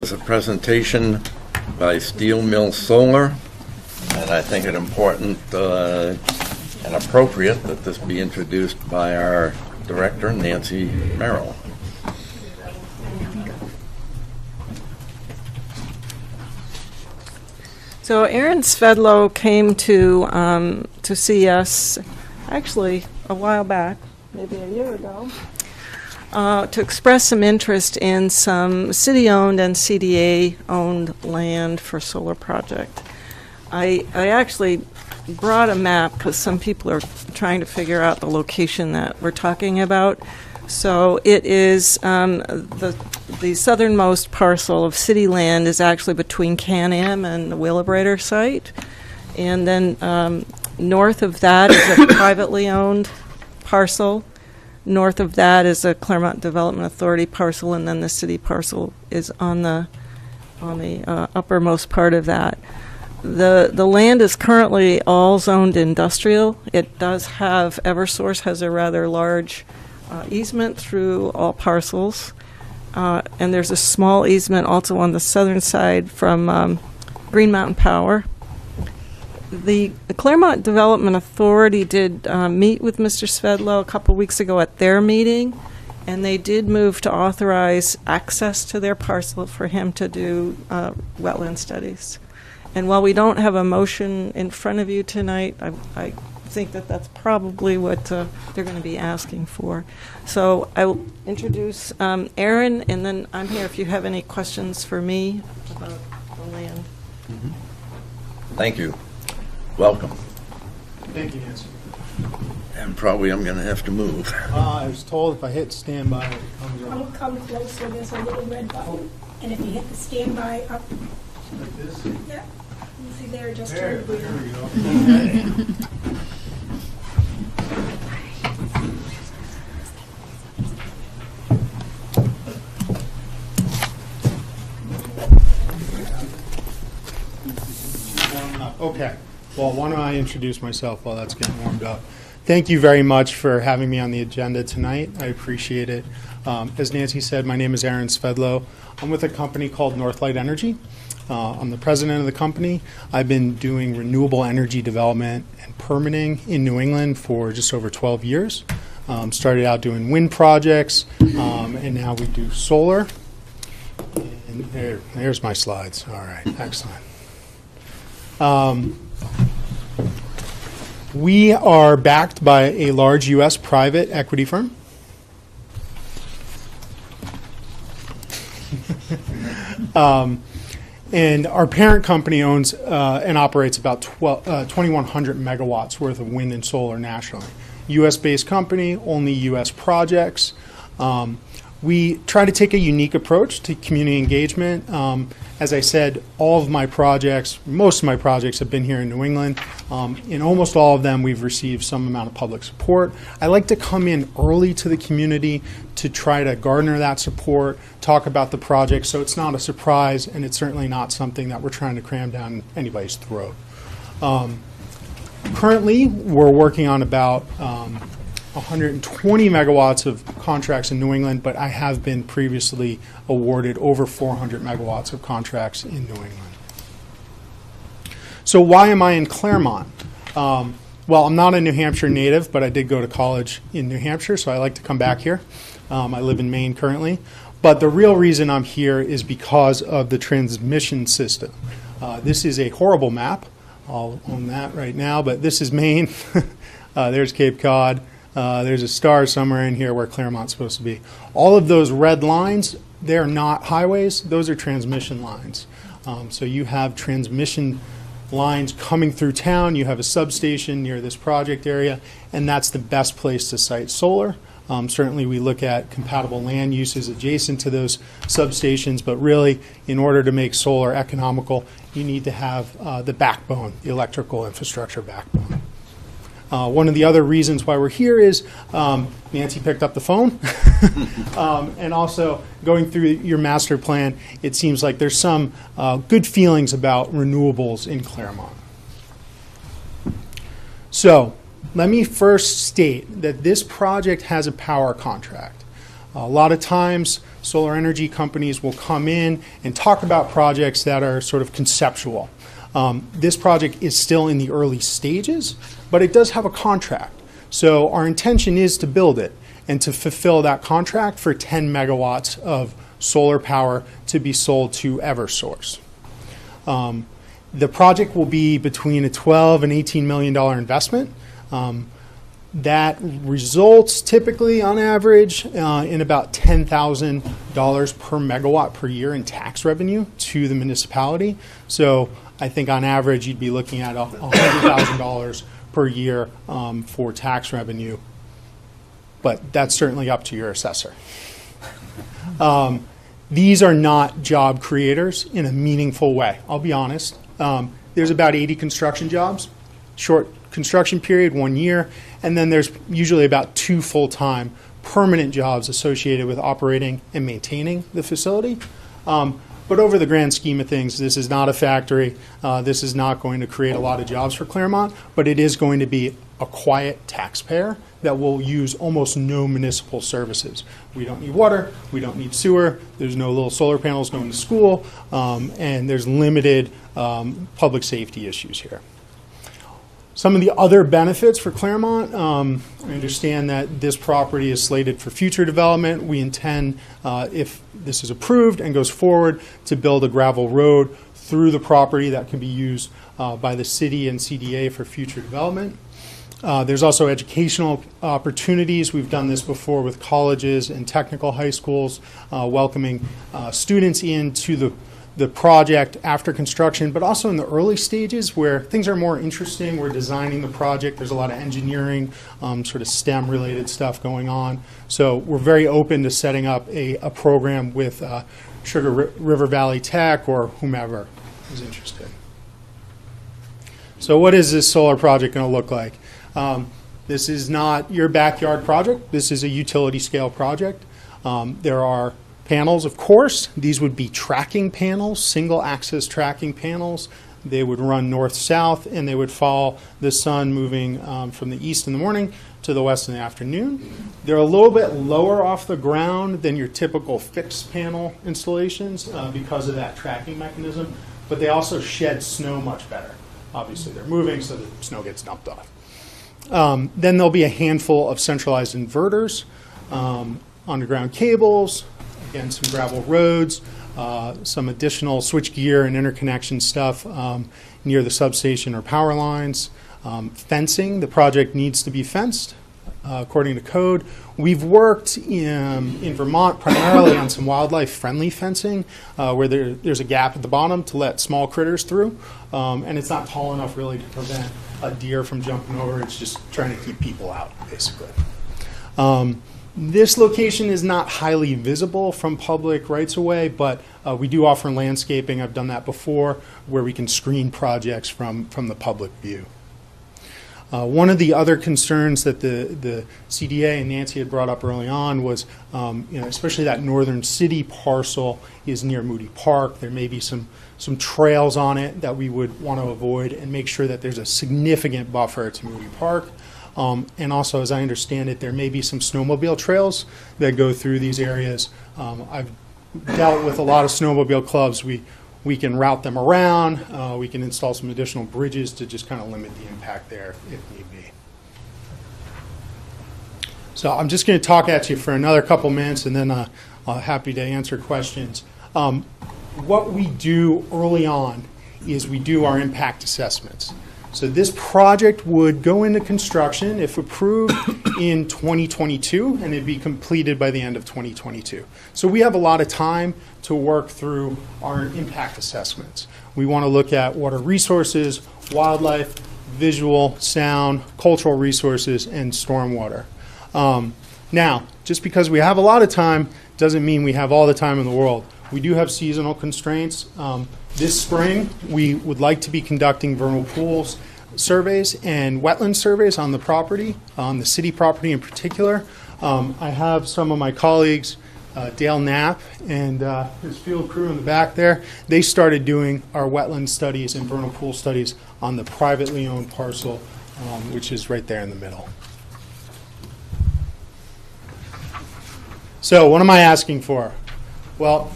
is a presentation by Steel Mill Solar, and I think it important and appropriate that this be introduced by our director, Nancy Merrill. So Aaron Svedlow came to see us actually a while back, maybe a year ago, to express some interest in some city-owned and CDA-owned land for solar project. I actually brought a map because some people are trying to figure out the location that we're talking about. So it is the southernmost parcel of city land is actually between Can-Am and the Wheelabrator site. And then north of that is a privately owned parcel. North of that is a Caremont Development Authority parcel, and then the city parcel is on the uppermost part of that. The land is currently all zoned industrial. It does have, Eversource has a rather large easement through all parcels. And there's a small easement also on the southern side from Green Mountain Power. The Caremont Development Authority did meet with Mr. Svedlow a couple weeks ago at their meeting, and they did move to authorize access to their parcel for him to do wetland studies. And while we don't have a motion in front of you tonight, I think that that's probably what they're going to be asking for. So I will introduce Aaron, and then I'm here if you have any questions for me about the land. Mm-hmm. Thank you. Welcome. Thank you, Nancy. And probably I'm going to have to move. I was told if I hit standby, it comes up. Come closer, there's a little red button, and if you hit the standby up, Like this? yeah, you see there, just There turn green. we go. Okay. Well, why don't I introduce myself while that's getting warmed up? Thank you very much for having me on the agenda tonight. I appreciate it. As Nancy said, my name is Aaron Svedlow. I'm with a company called Northlight Energy. I'm the president of the company. I've been doing renewable energy development and permitting in New England for just over 12 years. Started out doing wind projects, and now we do solar. And there's my slides. All right, excellent. We are backed by a large U.S. private equity firm. And our parent company owns and operates about 2,100 megawatts worth of wind and solar nationally. U.S.-based company, only U.S. projects. We try to take a unique approach to community engagement. As I said, all of my projects, most of my projects have been here in New England. In almost all of them, we've received some amount of public support. I like to come in early to the community to try to garner that support, talk about the project, so it's not a surprise, and it's certainly not something that we're trying to cram down anybody's throat. Currently, we're working on about 120 megawatts of contracts in New England, but I have been previously awarded over 400 megawatts of contracts in New England. So why am I in Caremont? Well, I'm not a New Hampshire native, but I did go to college in New Hampshire, so I like to come back here. I live in Maine currently. But the real reason I'm here is because of the transmission system. This is a horrible map. I'll own that right now, but this is Maine. There's Cape Cod. There's a star somewhere in here where Caremont's supposed to be. All of those red lines, they're not highways. Those are transmission lines. So you have transmission lines coming through town. You have a substation near this project area, and that's the best place to site solar. Certainly we look at compatible land uses adjacent to those substations, but really in order to make solar economical, you need to have the backbone, the electrical infrastructure backbone. One of the other reasons why we're here is Nancy picked up the phone. And also going through your master plan, it seems like there's some good feelings about renewables in Caremont. So let me first state that this project has a power contract. A lot of times, solar energy companies will come in and talk about projects that are sort of conceptual. This project is still in the early stages, but it does have a contract. So our intention is to build it and to fulfill that contract for 10 megawatts of solar power to be sold to Eversource. The project will be between a $12 and $18 million investment. That results typically on average in about $10,000 per megawatt per year in tax revenue to the municipality. So I think on average you'd be looking at $100,000 per year for tax revenue, but that's certainly up to your assessor. These are not job creators in a meaningful way, I'll be honest. There's about 80 construction jobs, short construction period, 1 year, and then there's usually about 2 full-time permanent jobs associated with operating and maintaining the facility. But over the grand scheme of things, this is not a factory. This is not going to create a lot of jobs for Caremont, but it is going to be a quiet taxpayer that will use almost no municipal services. We don't need water, we don't need sewer, there's no little solar panels going to school, and there's limited public safety issues here. Some of the other benefits for Caremont, I understand that this property is slated for future development. We intend, if this is approved and goes forward, to build a gravel road through the property that can be used by the city and CDA for future development. There's also educational opportunities. We've done this before with colleges and technical high schools, welcoming students into the project after construction, but also in the early stages where things are more interesting. We're designing the project. There's a lot of engineering, sort of STEM related stuff going on. So we're very open to setting up a program with Sugar River Valley Tech or whomever is interested. So what is this solar project going to look like? This is not your backyard project. This is a utility scale project. There are panels, of course. These would be tracking panels, single axis tracking panels. They would run north-south, and they would follow the sun moving from the east in the morning to the west in the afternoon. They're a little bit lower off the ground than your typical fixed panel installations because of that tracking mechanism, but they also shed snow much better. Obviously, they're moving, so the snow gets dumped off. Then there'll be a handful of centralized inverters, underground cables, again, some gravel roads, some additional switchgear and interconnection stuff near the substation or power lines. Fencing, the project needs to be fenced according to code. We've worked in Vermont primarily on some wildlife-friendly fencing where there's a gap at the bottom to let small critters through, and it's not tall enough really to prevent a deer from jumping over. It's just trying to keep people out, basically. This location is not highly visible from public rights-of-way, but we do offer landscaping. I've done that before, where we can screen projects from the public view. One of the other concerns that the CDA and Nancy had brought up early on was, especially that northern city parcel is near Moody Park. There may be some trails on it that we would want to avoid and make sure that there's a significant buffer to Moody Park. And also, as I understand it, there may be some snowmobile trails that go through these areas. I've dealt with a lot of snowmobile clubs. We can route them around. We can install some additional bridges to just kind of limit the impact there if need be. So I'm just going to talk at you for another couple minutes, and then I'm happy to answer questions. What we do early on is we do our impact assessments. So this project would go into construction, if approved, in 2022, and it'd be completed by the end of 2022. So we have a lot of time to work through our impact assessments. We want to look at water resources, wildlife, visual, sound, cultural resources, and stormwater. Now, just because we have a lot of time doesn't mean we have all the time in the world. We do have seasonal constraints. This spring, we would like to be conducting vernal pools surveys and wetland surveys on the property, on the city property in particular. I have some of my colleagues, Dale Knapp and his field crew in the back there. They started doing our wetland studies and vernal pool studies on the privately owned parcel, which is right there in the middle. So what am I asking for? Well,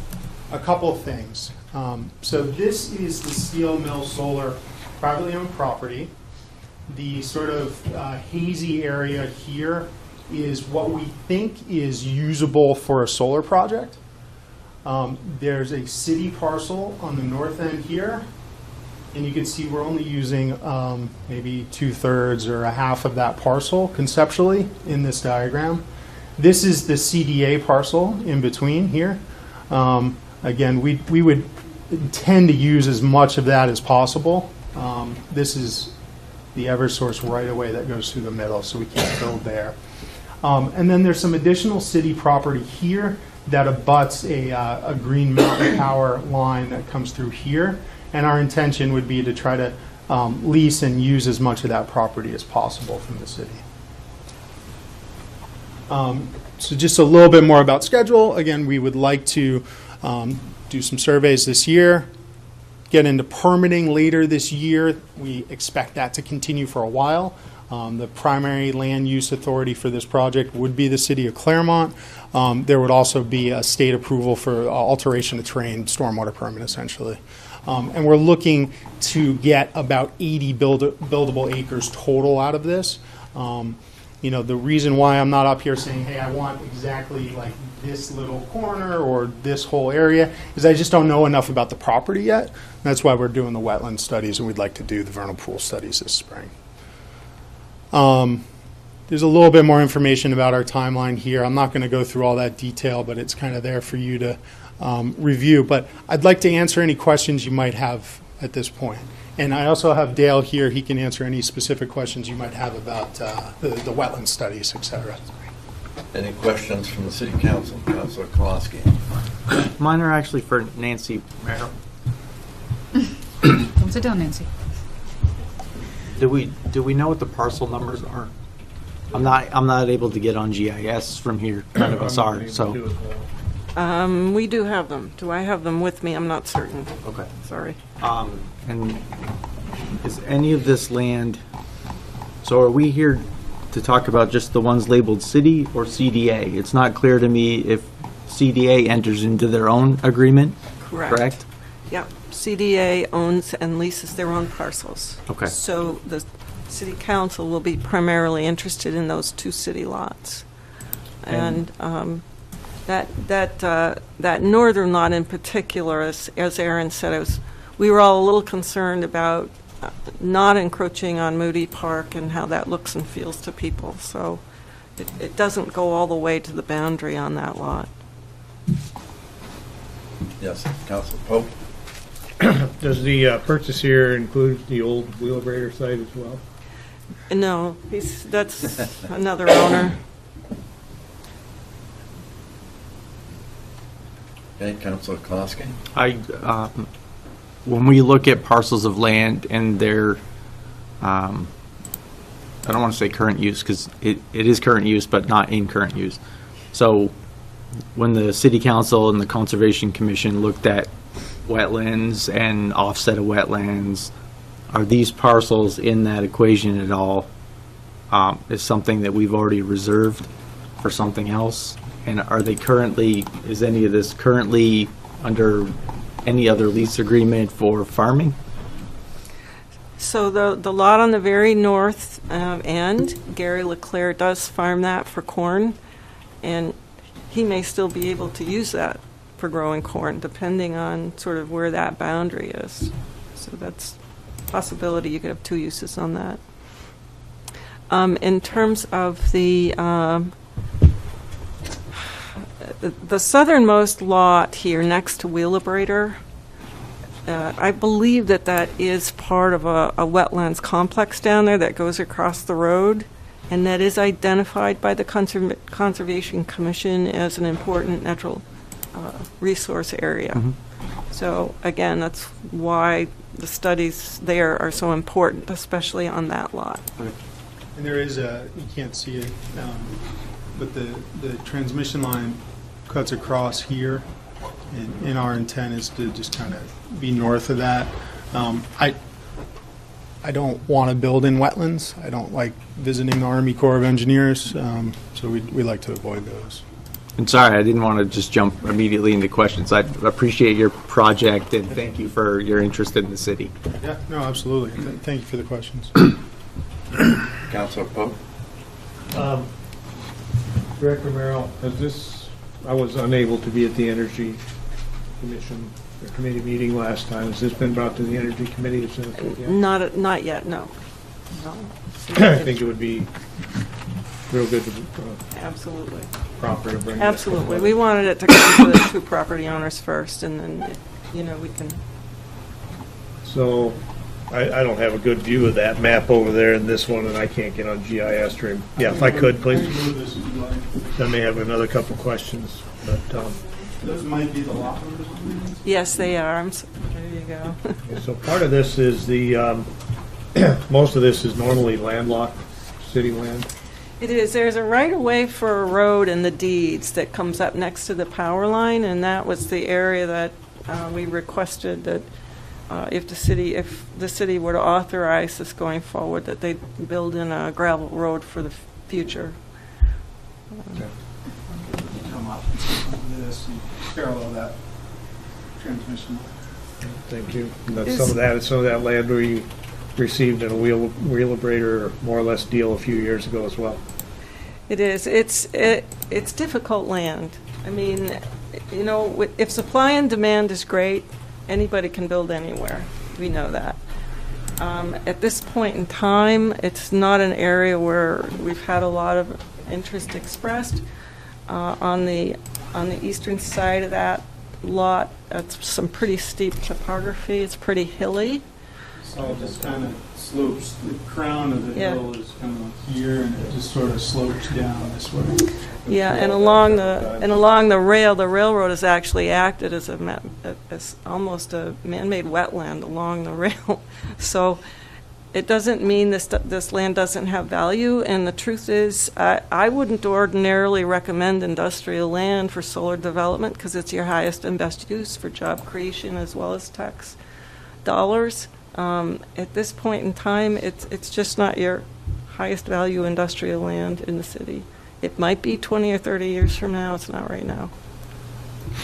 a couple of things. So this is the steel mill solar privately owned property. The sort of hazy area here is what we think is usable for a solar project. There's a city parcel on the north end here, and you can see we're only using maybe 2/3 or a half of that parcel conceptually in this diagram. This is the CDA parcel in between here. Again, we would intend to use as much of that as possible. This is the Eversource right-of-way that goes through the middle, so we can't build there. And then there's some additional city property here that abuts a Green Mountain Power line that comes through here. And our intention would be to try to lease and use as much of that property as possible from the city. So just a little bit more about schedule. Again, we would like to do some surveys this year, get into permitting later this year. We expect that to continue for a while. The primary land use authority for this project would be the city of Caremont. There would also be a state approval for alteration of terrain, stormwater permit essentially. And we're looking to get about 80 buildable acres total out of this. You know, the reason why I'm not up here saying, hey, I want exactly like this little corner or this whole area is I just don't know enough about the property yet. That's why we're doing the wetland studies, and we'd like to do the vernal pool studies this spring. There's a little bit more information about our timeline here. I'm not going to go through all that detail, but it's kind of there for you to review. But I'd like to answer any questions you might have at this point. And I also have Dale here. He can answer any specific questions you might have about the wetland studies, et cetera. Any questions from the city council? Councilor Kowalski. Mine are actually for Nancy Merrill. Come sit down, Nancy. Do we know what the parcel numbers are? I'm not able to get on GIS from here. None of us are. So We do have them. Do I have them with me? I'm not certain. okay. Sorry. And is any of this land? So are we here to talk about just the ones labeled city or CDA? It's not clear to me if CDA enters into their own agreement. Correct? Yep. CDA owns and leases their own parcels. Okay. So the city council will be primarily interested in those two city lots. And that northern lot in particular, as Aaron said, we were all a little concerned about not encroaching on Moody Park and how that looks and feels to people. So it doesn't go all the way to the boundary on that lot. Yes, Councilor Pope. Does the purchase here include the old Wheelabrator site as well? No, that's another owner. Okay, Councilor Kowalski. When we look at parcels of land and their, I don't want to say current use because it is current use, but not in current use. So when the City Council and the Conservation Commission looked at wetlands and offset of wetlands, are these parcels in that equation at all? Is something that we've already reserved for something else? And are they currently, is any of this currently under any other lease agreement for farming? So the lot on the very north end, Gary Leclerc does farm that for corn, and he may still be able to use that for growing corn, depending on sort of where that boundary is. So that's a possibility. You could have two uses on that. In terms of the southernmost lot here next to Wheelabrator, I believe that is part of a wetlands complex down there that goes across the road, and that is identified by the Conservation Commission as an important natural resource area. Mm-hmm. So again, that's why the studies there are so important, especially on that lot. And there is you can't see it, but the transmission line cuts across here, and our intent is to just kind of be north of that. I don't want to build in wetlands. I don't like visiting the Army Corps of Engineers, so we like to avoid those. And sorry, I didn't want to just jump immediately into questions. I appreciate your project and thank you for your interest in the city. Yeah, no, absolutely. Thank you for the questions. Councilor Pope? Director Merrill, I was unable to be at the Energy Commission or committee meeting last time. Has this been brought to the Energy Committee? Not yet, no. No. I think it would be real good to Absolutely. proper to bring this Absolutely. forward. We wanted it to come to the two property owners first, and then, we can, So I don't have a good view of that map over there in this one, and I can't get on GIS stream. Yeah, if I could, please. I may have another couple questions, but Those might be the lot numbers. yes, they are. There you go. so part of this is the most of this is normally landlocked city land. It is. There's a right-of-way for a road in the deeds that comes up next to the power line, and that was the area that we requested that if the city were to authorize this going forward, that they build in a gravel road for the future. Come up this and parallel that transmission line. Thank you. And that's some of that land we received in a wheelabrator more or less deal a few years ago as well. It is. It's difficult land. I mean, if supply and demand is great, anybody can build anywhere. We know that. At this point in time, it's not an area where we've had a lot of interest expressed. On the eastern side of that lot, it's some pretty steep topography. It's pretty hilly. So it just kind of slopes. The crown of the Yeah. hill is kind of like here, and it just sort of slopes down this way. Yeah, and along the railroad has actually acted as as almost a man-made wetland along the rail. So it doesn't mean this land doesn't have value. And the truth is, I wouldn't ordinarily recommend industrial land for solar development because it's your highest and best use for job creation as well as tax dollars. At this point in time, it's just not your highest value industrial land in the city. It might be 20 or 30 years from now. It's not right now.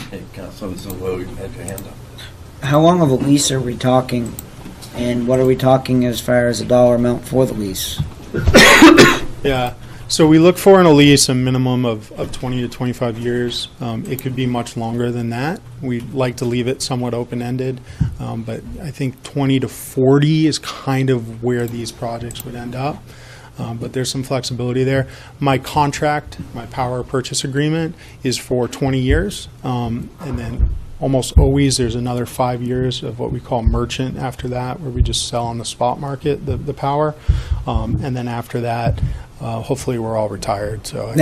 Hey, Councilor Zulu, you had your hand up. How long of a lease are we talking, and what are we talking as far as a dollar amount for the lease? Yeah. So we look for in a lease a minimum of 20 to 25 years. It could be much longer than that. We'd like to leave it somewhat open-ended, but I think 20 to 40 is kind of where these projects would end up. But there's some flexibility there. My contract, my power purchase agreement, is for 20 years, and then almost always there's another 5 years of what we call merchant after that, where we just sell on the spot market the power, and then after that, hopefully we're all retired. So,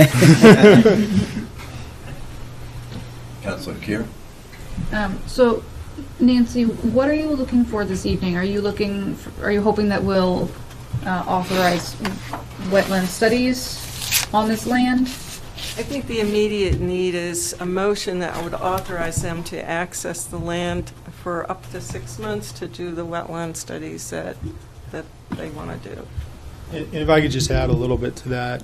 Councilor Kier? So, Nancy, what are you looking for this evening? Are you hoping that we'll authorize wetland studies on this land? I think the immediate need is a motion that would authorize them to access the land for up to 6 months to do the wetland studies that they want to do. and if I could just add a little bit to that,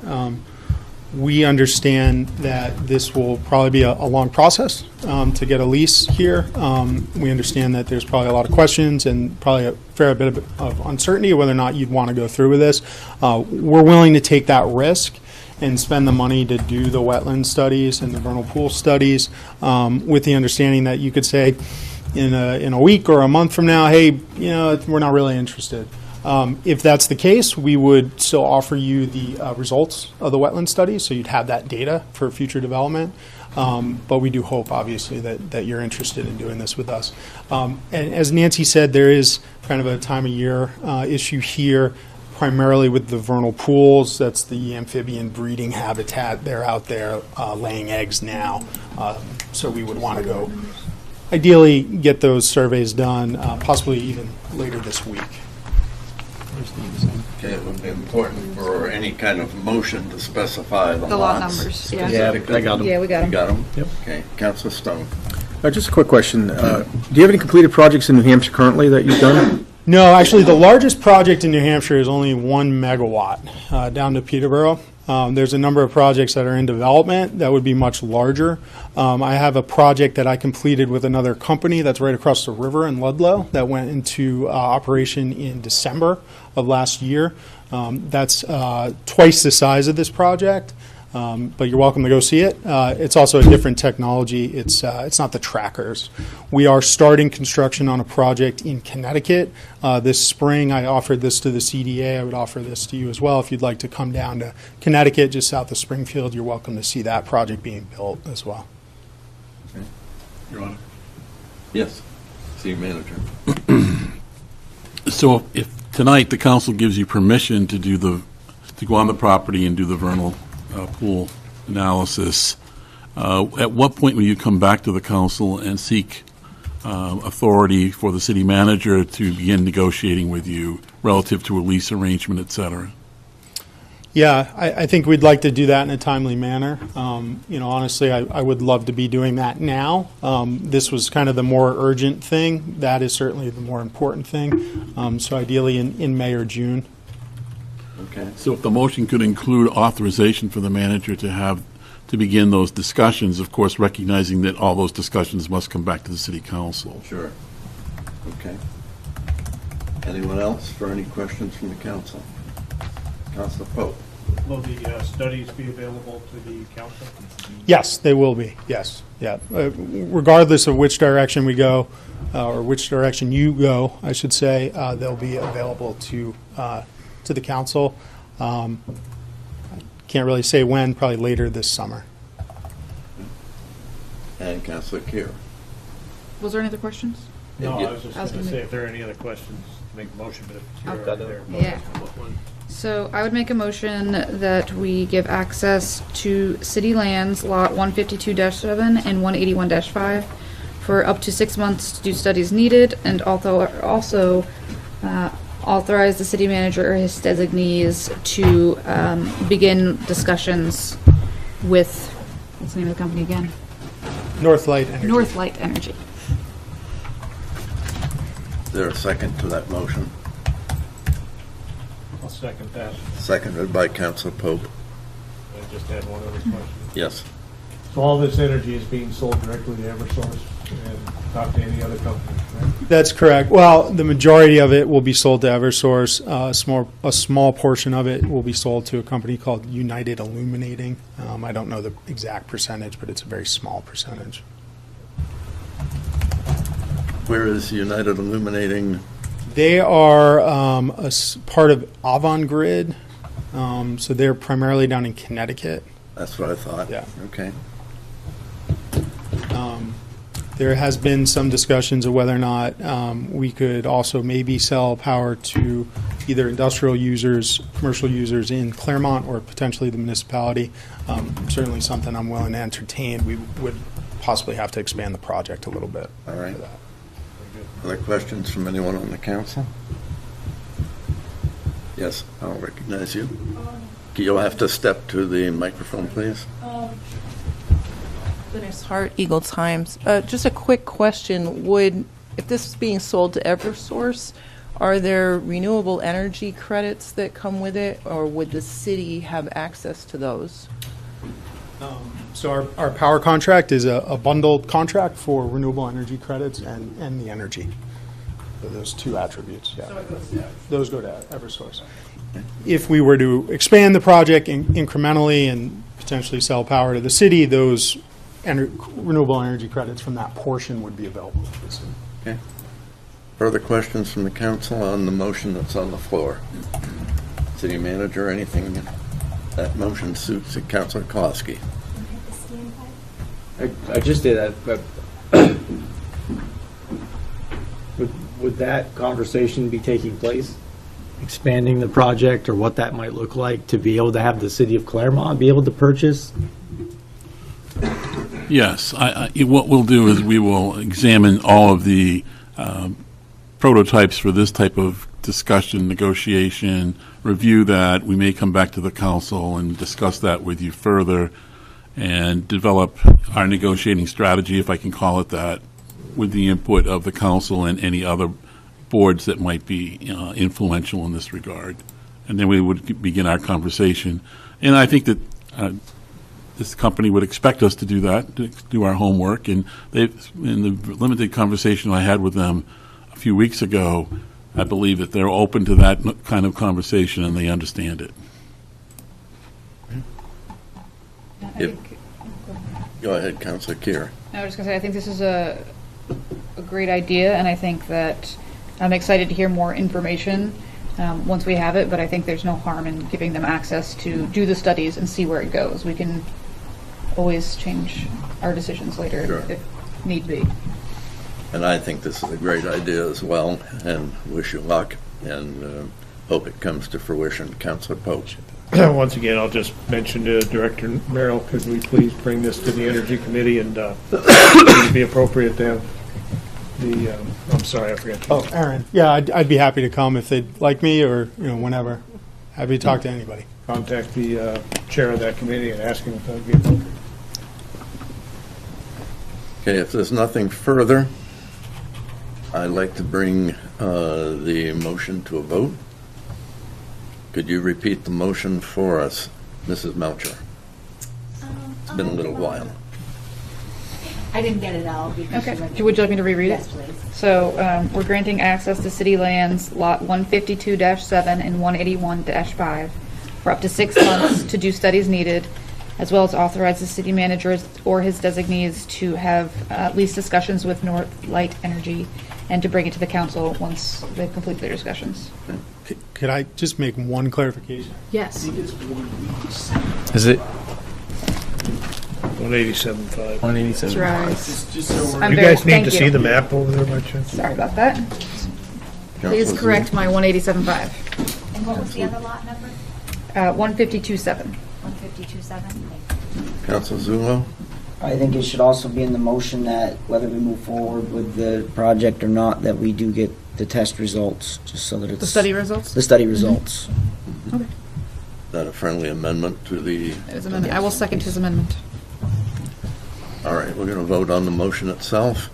we understand that this will probably be a long process to get a lease here. We understand that there's probably a lot of questions and probably a fair bit of uncertainty whether or not you'd want to go through with this. We're willing to take that risk and spend the money to do the wetland studies and the vernal pool studies, with the understanding that you could say in a week or a month from now, hey, we're not really interested. If that's the case, we would still offer you the results of the wetland study, so you'd have that data for future development. But we do hope, obviously, that you're interested in doing this with us. And as Nancy said, there is kind of a time of year issue here, primarily with the vernal pools. That's the amphibian breeding habitat. They're out there laying eggs now. So we would want to go, ideally, get those surveys done, possibly even later this week. Okay, it would be important for any kind of motion to specify the lot lots. numbers, yeah. Yeah, I got them. Yeah, we got You them. got them? Yep. Okay, Councilor Stone. Just a quick question. Do you have any completed projects in New Hampshire currently that you've done? No, actually, the largest project in New Hampshire is only 1 megawatt down to Peterborough. There's a number of projects that are in development that would be much larger. I have a project that I completed with another company that's right across the river in Ludlow that went into operation in December of last year. That's twice the size of this project. But you're welcome to go see it. It's also a different technology. It's not the trackers. We are starting construction on a project in Connecticut this spring. I offered this to the CDA. I would offer this to you as well. If you'd like to come down to Connecticut, just south of Springfield, you're welcome to see that project being built as well. Your Honor. Yes, City Manager. So if tonight the council gives you permission to go on the property and do the vernal pool analysis, at what point will you come back to the council and seek authority for the city manager to begin negotiating with you relative to a lease arrangement, et cetera? Yeah, I think we'd like to do that in a timely manner. Honestly, I would love to be doing that now. This was kind of the more urgent thing. That is certainly the more important thing. So ideally in May or June. Okay. So if the motion could include authorization for the manager to begin those discussions, of course, recognizing that all those discussions must come back to the city council. Sure. Okay. Anyone else for any questions from the council? Councilor Pope. Will the studies be available to the council? Yes, they will be. Yes, yeah. Regardless of which direction we go, or which direction you go, I should say, they'll be available to the council. I can't really say when. Probably later this summer. And Councilor Kier. Was there any other questions? No, Yeah. I was just going to say if there are any other questions, make a motion, but if you're got there. Yeah. So I would make a motion that we give access to city lands, lot 152-7 and 181-5, for up to 6 months to do studies needed, and also authorize the city manager or his designees to begin discussions with, what's the name of the company again? Northlight Energy. Northlight Energy. Is there a second to that motion? I'll second that. Seconded by Councilor Pope. I just had one other question. Yes. So all this energy is being sold directly to Eversource and not to any other company, right? That's correct. Well, the majority of it will be sold to Eversource. A small portion of it will be sold to a company called United Illuminating. I don't know the exact percentage, but it's a very small percentage. Where is United Illuminating? They are part of Avangrid, so they're primarily down in Connecticut. That's what I thought. Yeah. Okay. There has been some discussions of whether or not we could also maybe sell power to either industrial users, commercial users in Caremont, or potentially the municipality. Certainly something I'm willing to entertain. We would possibly have to expand the project a little bit. All right. Other questions from anyone on the council? Yes, I'll recognize you. You'll have to step to the microphone, please. Dennis Hart, Eagle Times. Just a quick question. If this is being sold to Eversource, are there renewable energy credits that come with it, or would the city have access to those? So our power contract is a bundled contract for renewable energy credits and the energy. So those two attributes, yeah. Those go to Eversource. If we were to expand the project incrementally and potentially sell power to the city, those renewable energy credits from that portion would be available to the city. Okay. Further questions from the council on the motion that's on the floor? City manager, anything? That motion suits Councilor Kowalski. I just did that, but would that conversation be taking place? Expanding the project, or what that might look like to be able to have the city of Caremont be able to purchase? Yes. What we'll do is we will examine all of the prototypes for this type of discussion, negotiation, review that. We may come back to the council and discuss that with you further and develop our negotiating strategy, if I can call it that, with the input of the council and any other boards that might be influential in this regard. and then we would begin our conversation. And I think that this company would expect us to do that, to do our homework. And in the limited conversation I had with them a few weeks ago, I believe that they're open to that kind of conversation and they understand it. Go ahead, Councilor Kier. I was just going to say, I think this is a great idea, and I think that I'm excited to hear more information once we have it, but I think there's no harm in giving them access to do the studies and see where it goes. We can always change our decisions later Sure. if need be. And I think this is a great idea as well, and wish you luck, and hope it comes to fruition. Councilor Pope. Once again, I'll just mention to Director Merrill, could we please bring this to the Energy Committee, and it would be appropriate to have the, I'm sorry, I forgot. Oh, Aaron. Yeah, I'd be happy to come if they'd like me, or, whenever. Happy to talk to anybody. Contact the chair of that committee and ask him if that would be appropriate. Okay, if there's nothing further, I'd like to bring the motion to a vote. Could you repeat the motion for us, Mrs. Melcher? It's been a little while. I didn't get it all. because Okay. you went- Would you like me to reread it? Yes, please. So we're granting access to city lands, lot 152-7 and 181-5, for up to 6 months to do studies needed, as well as authorize the city manager or his designees to have at least discussions with North Light Energy and to bring it to the council once they've completed their discussions. Could I just make one clarification? Yes. Is it 187.5. 187? I'm You very- guys need thank to you. see the map over there by chance? Sorry about that. Please Councilor correct my 187.5. And what was the other lot number? 152.7. 152.7? Councilor Zullo? I think it should also be in the motion that whether we move forward with the project or not, that we do get the test results, just so that it's... The study results? The study results. Okay. Is that a friendly amendment to the... His amendment. I will second his amendment. All right, we're going to vote on the motion itself.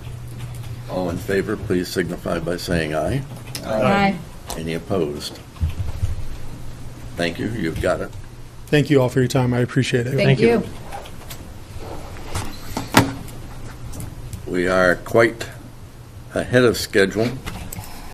All in favor, please signify by saying aye. Aye. Any opposed? Thank you, you've got it. Thank you all for your time. I appreciate it. Thank you. We are quite ahead of schedule.